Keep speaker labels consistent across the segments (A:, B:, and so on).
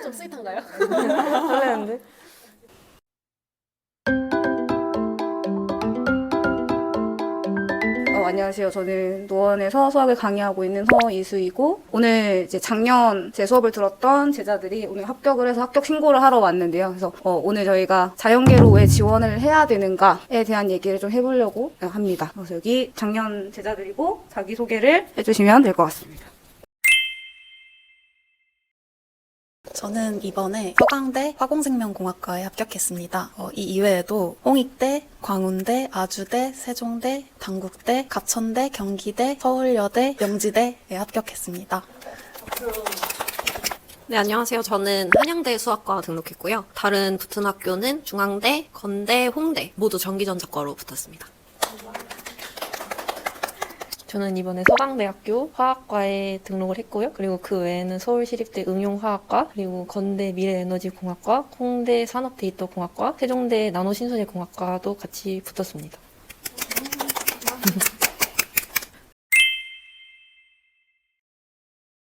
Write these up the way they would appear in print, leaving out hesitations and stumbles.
A: 좀 스윗한가요?
B: 설레는데? 안녕하세요. 저는 노원에서 수학을 강의하고 있는 서이수이고, 오늘 이제 작년 제 수업을 들었던 제자들이 오늘 합격을 해서 합격 신고를 하러 왔는데요. 그래서 오늘 저희가 자연계로 왜 지원을 해야 되는가에 대한 얘기를 좀 해보려고 합니다. 그래서 여기 작년 제자들이고 자기소개를 해주시면 될 것 같습니다.
C: 저는 이번에 서강대 화공생명공학과에 합격했습니다. 이 이외에도 홍익대, 광운대, 아주대, 세종대, 단국대, 가천대, 경기대, 서울여대, 명지대에 합격했습니다.
A: 네, 안녕하세요. 저는 한양대 수학과 등록했고요. 다른 붙은 학교는 중앙대, 건대, 홍대 모두 전기전자과로 붙었습니다.
D: 저는 이번에 서강대학교 화학과에 등록을 했고요. 그리고 그 외에는 서울시립대 응용화학과, 그리고 건대 미래에너지공학과, 홍대 산업데이터공학과, 세종대 나노신소재공학과도 같이 붙었습니다.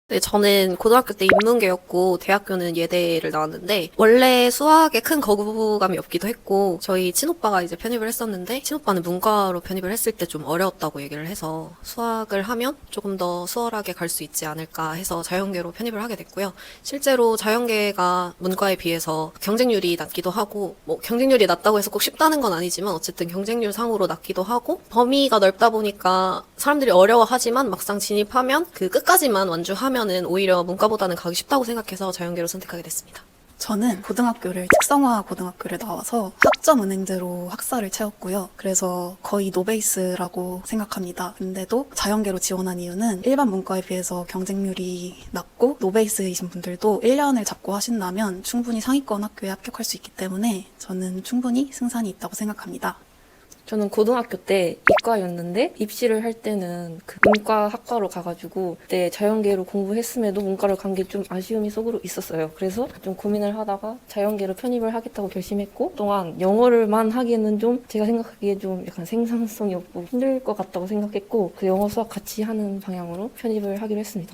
A: 네, 저는 고등학교 때 인문계였고 대학교는 예대를 나왔는데 원래 수학에 큰 거부감이 없기도 했고 저희 친오빠가 이제 편입을 했었는데 친오빠는 문과로 편입을 했을 때 좀 어려웠다고 얘기를 해서 수학을 하면 조금 더 수월하게 갈 수 있지 않을까 해서 자연계로 편입을 하게 됐고요. 실제로 자연계가 문과에 비해서 경쟁률이 낮기도 하고 뭐 경쟁률이 낮다고 해서 꼭 쉽다는 건 아니지만 어쨌든 경쟁률 상으로 낮기도 하고 범위가 넓다 보니까 사람들이 어려워하지만 막상 진입하면 그 끝까지만 완주하면 는 오히려 문과보다는 가기 쉽다고 생각해서 자연계로 선택하게 됐습니다.
C: 저는 고등학교를 특성화 고등학교를 나와서 학점은행제로 학사를 채웠고요. 그래서 거의 노베이스라고 생각합니다. 근데도 자연계로 지원한 이유는 일반 문과에 비해서 경쟁률이 낮고 노베이스이신 분들도 1년을 잡고 하신다면 충분히 상위권 학교에 합격할 수 있기 때문에 저는 충분히 승산이 있다고 생각합니다.
D: 저는 고등학교 때 이과였는데 입시를 할 때는 그 문과 학과로 가가지고 그때 자연계로 공부했음에도 문과를 간 게 좀 아쉬움이 속으로 있었어요. 그래서 좀 고민을 하다가 자연계로 편입을 하겠다고 결심했고 동안 영어를만 하기에는 좀 제가 생각하기에 좀 약간 생산성이 없고 힘들 것 같다고 생각했고 그 영어 수학 같이 하는 방향으로 편입을 하기로 했습니다.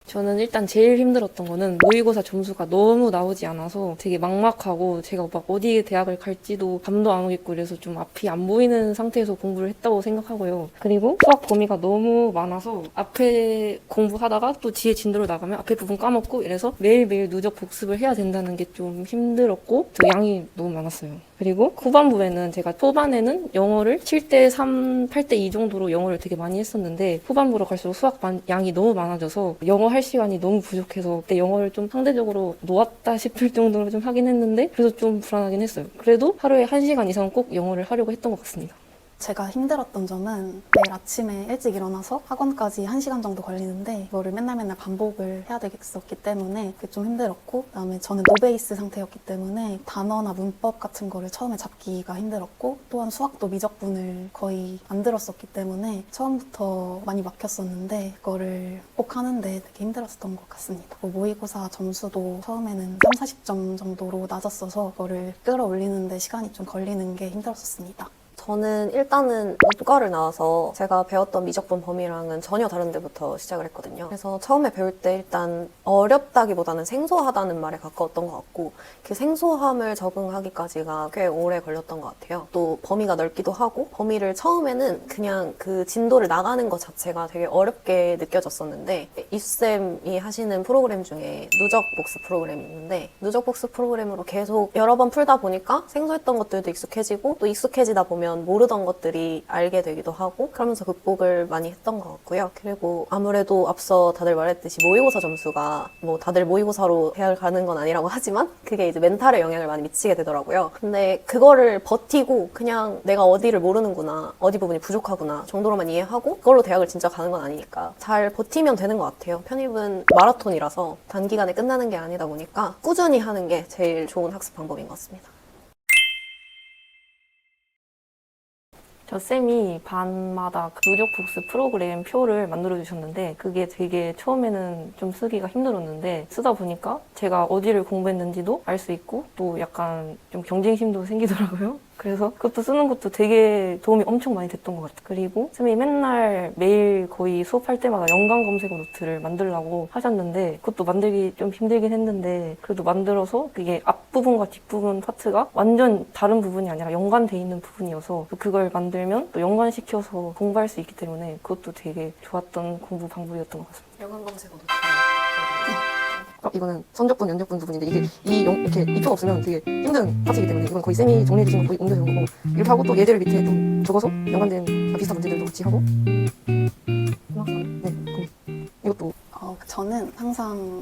D: 저는 일단 제일 힘들었던 거는 모의고사 점수가 너무 나오지 않아서 되게 막막하고 제가 막 어디 대학을 갈지도 감도 안 오겠고 그래서 좀 앞이 안 보이는 상태에서 공부를 했다고 생각하고요. 그리고 수학 범위가 너무 많아서 앞에 공부하다가 또 뒤에 진도로 나가면 앞에 부분 까먹고 이래서 매일매일 누적 복습을 해야 된다는 게 좀 힘들었고 또 양이 너무 많았어요. 그리고 후반부에는 제가 초반에는 영어를 7대 3, 8대 2 정도로 영어를 되게 많이 했었는데 후반부로 갈수록 수학 양이 너무 많아져서 영어 할 시간이 너무 부족해서 그때 영어를 좀 상대적으로 놓았다 싶을 정도로 좀 하긴 했는데 그래서 좀 불안하긴 했어요. 그래도 하루에 1시간 이상 꼭 영어를 하려고 했던 것 같습니다.
C: 제가 힘들었던 점은 매일 아침에 일찍 일어나서 학원까지 1시간 정도 걸리는데 이거를 맨날 반복을 해야 되겠었기 때문에 그게 좀 힘들었고 그다음에 저는 노베이스 상태였기 때문에 단어나 문법 같은 거를 처음에 잡기가 힘들었고 또한 수학도 미적분을 거의 안 들었었기 때문에 처음부터 많이 막혔었는데 그거를 꼭 하는데 되게 힘들었던 것 같습니다. 모의고사 점수도 처음에는 30, 40점 정도로 낮았어서 그거를 끌어올리는데 시간이 좀 걸리는 게 힘들었었습니다.
A: 저는 일단은 문과를 나와서 제가 배웠던 미적분 범위랑은 전혀 다른 데부터 시작을 했거든요. 그래서 처음에 배울 때 일단 어렵다기보다는 생소하다는 말에 가까웠던 것 같고 그 생소함을 적응하기까지가 꽤 오래 걸렸던 것 같아요. 또 범위가 넓기도 하고 범위를 처음에는 그냥 그 진도를 나가는 것 자체가 되게 어렵게 느껴졌었는데 이수쌤이 하시는 프로그램 중에 누적 복습 프로그램이 있는데 누적 복습 프로그램으로 계속 여러 번 풀다 보니까 생소했던 것들도 익숙해지고 또 익숙해지다 보면 모르던 것들이 알게 되기도 하고 그러면서 극복을 많이 했던 것 같고요. 그리고 아무래도 앞서 다들 말했듯이 모의고사 점수가 뭐 다들 모의고사로 대학을 가는 건 아니라고 하지만 그게 이제 멘탈에 영향을 많이 미치게 되더라고요. 근데 그거를 버티고 그냥 내가 어디를 모르는구나, 어디 부분이 부족하구나 정도로만 이해하고 그걸로 대학을 진짜 가는 건 아니니까 잘 버티면 되는 것 같아요. 편입은 마라톤이라서 단기간에 끝나는 게 아니다 보니까 꾸준히 하는 게 제일 좋은 학습 방법인 것 같습니다.
D: 저 쌤이 반마다 그 누적 복습 프로그램 표를 만들어 주셨는데 그게 되게 처음에는 좀 쓰기가 힘들었는데 쓰다 보니까 제가 어디를 공부했는지도 알 수 있고 또 약간 좀 경쟁심도 생기더라고요. 그래서 그것도 쓰는 것도 되게 도움이 엄청 많이 됐던 것 같아요. 그리고 쌤이 맨날 매일 거의 수업할 때마다 연관 검색어 노트를 만들라고 하셨는데 그것도 만들기 좀 힘들긴 했는데 그래도 만들어서 그게 앞부분과 뒷부분 파트가 완전 다른 부분이 아니라 연관돼 있는 부분이어서 그걸 만들면 또 연관시켜서 공부할 수 있기 때문에 그것도 되게 좋았던 공부 방법이었던 것 같습니다.
A: 연관 검색어 노트.
D: 이거는 성적분, 면접분 부분인데 이게 이렇게 이 표가 없으면 되게 힘든 파트이기 때문에 이건 거의 쌤이 정리해주신 거 거의 옮겨주는 거고 이렇게 하고 또 예제를 밑에 좀 적어서 연관된 비슷한 문제들도 같이 하고 네, 이것도
C: 저는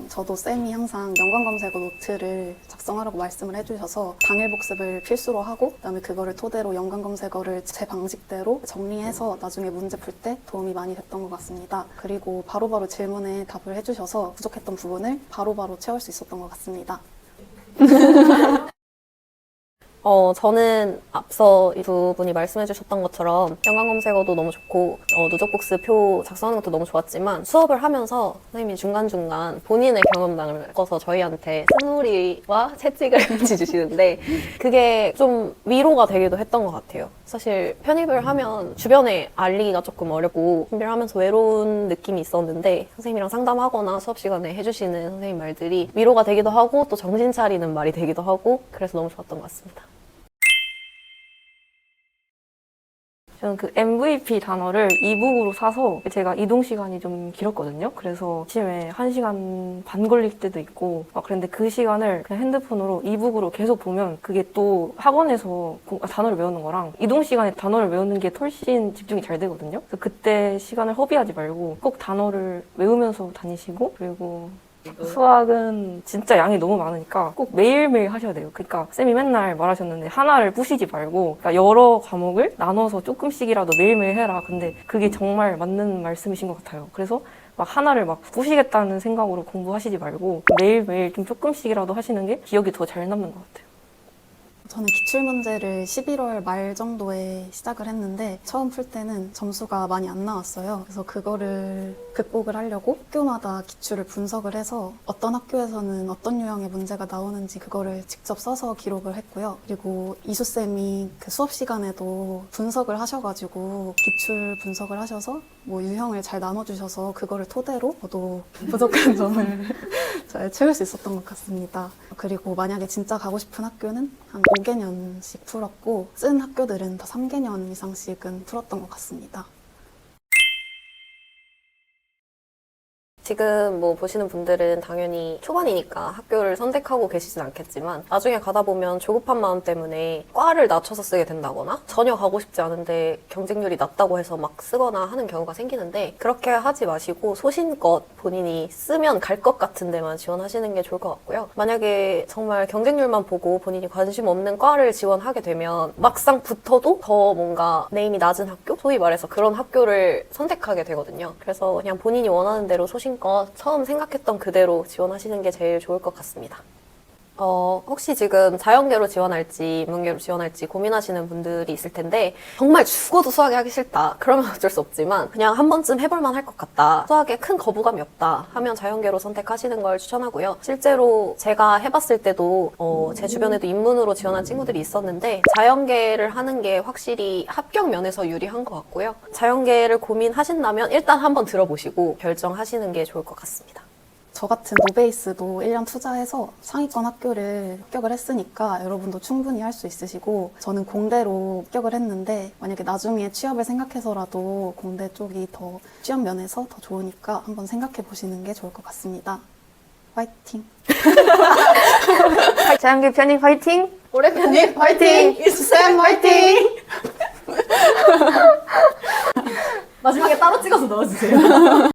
C: 저도 쌤이 항상 연관 검색어 노트를 작성하라고 말씀을 해주셔서 당일 복습을 필수로 하고 그다음에 그거를 토대로 연관 검색어를 제 방식대로 정리해서 나중에 문제 풀 때 도움이 많이 됐던 것 같습니다. 그리고 바로바로 질문에 답을 해주셔서 부족했던 부분을 바로바로 채울 수 있었던 것 같습니다.
A: 저는 앞서 이 두 분이 말씀해주셨던 것처럼 연관 검색어도 너무 좋고 누적 복습 표 작성하는 것도 너무 좋았지만 수업을 하면서 선생님이 중간중간 본인의 경험담을 섞어서 저희한테 스누리와 채찍을 같이 주시는데 그게 좀 위로가 되기도 했던 것 같아요. 사실 편입을 하면 주변에 알리기가 조금 어렵고 준비를 하면서 외로운 느낌이 있었는데 선생님이랑 상담하거나 수업 시간에 해주시는 선생님 말들이 위로가 되기도 하고 또 정신 차리는 말이 되기도 하고 그래서 너무 좋았던 것 같습니다.
D: 저는 그 MVP 단어를 이북으로 사서 제가 이동 시간이 좀 길었거든요. 그래서 아침에 1시간 반 걸릴 때도 있고 그런데 그 시간을 그냥 핸드폰으로 이북으로 계속 보면 그게 또 학원에서 단어를 외우는 거랑 이동 시간에 단어를 외우는 게 훨씬 집중이 잘 되거든요. 그래서 그때 시간을 허비하지 말고 꼭 단어를 외우면서 다니시고 그리고 수학은 진짜 양이 너무 많으니까 꼭 매일매일 하셔야 돼요. 그러니까 쌤이 맨날 말하셨는데 하나를 부시지 말고 그러니까 여러 과목을 나눠서 조금씩이라도 매일매일 해라. 근데 그게 정말 맞는 말씀이신 것 같아요. 그래서 막 하나를 막 부시겠다는 생각으로 공부하시지 말고 매일매일 좀 조금씩이라도 하시는 게 기억이 더 잘 남는 것 같아요.
C: 저는 기출문제를 11월 말 정도에 시작을 했는데 처음 풀 때는 점수가 많이 안 나왔어요. 그래서 그거를 극복을 하려고 학교마다 기출을 분석을 해서 어떤 학교에서는 어떤 유형의 문제가 나오는지 그거를 직접 써서 기록을 했고요. 그리고 이수쌤이 그 수업 시간에도 분석을 하셔가지고 기출 분석을 하셔서 뭐 유형을 잘 나눠주셔서 그거를 토대로 저도 부족한 점을 잘 채울 수 있었던 것 같습니다. 그리고 만약에 진짜 가고 싶은 학교는 한 5개년씩 풀었고 쓴 학교들은 다 3개년 이상씩은 풀었던 것 같습니다.
A: 지금 뭐 보시는 분들은 당연히 초반이니까 학교를 선택하고 계시진 않겠지만 나중에 가다 보면 조급한 마음 때문에 과를 낮춰서 쓰게 된다거나 전혀 가고 싶지 않은데 경쟁률이 낮다고 해서 막 쓰거나 하는 경우가 생기는데 그렇게 하지 마시고 소신껏 본인이 쓰면 갈 것 같은 데만 지원하시는 게 좋을 것 같고요. 만약에 정말 경쟁률만 보고 본인이 관심 없는 과를 지원하게 되면 막상 붙어도 더 뭔가 네임이 낮은 학교? 소위 말해서 그런 학교를 선택하게 되거든요. 그래서 그냥 본인이 원하는 대로 소신껏 처음 생각했던 그대로 지원하시는 게 제일 좋을 것 같습니다. 혹시 지금 자연계로 지원할지 인문계로 지원할지 고민하시는 분들이 있을 텐데 정말 죽어도 수학이 하기 싫다 그러면 어쩔 수 없지만 그냥 한 번쯤 해볼만 할 것 같다 수학에 큰 거부감이 없다 하면 자연계로 선택하시는 걸 추천하고요. 실제로 제가 해봤을 때도 제 주변에도 인문으로 지원한 친구들이 있었는데 자연계를 하는 게 확실히 합격 면에서 유리한 것 같고요. 자연계를 고민하신다면 일단 한번 들어보시고 결정하시는 게 좋을 것 같습니다.
C: 저 같은 노베이스도 1년 투자해서 상위권 학교를 합격을 했으니까 여러분도 충분히 할 수 있으시고 저는 공대로 합격을 했는데 만약에 나중에 취업을 생각해서라도 공대 쪽이 더 취업 면에서 더 좋으니까 한번 생각해 보시는 게 좋을 것 같습니다. 화이팅!
D: 자연계 편입 화이팅!
A: 올해 편입 화이팅! 이수쌤 화이팅! 마지막에 따로 찍어서 넣어주세요.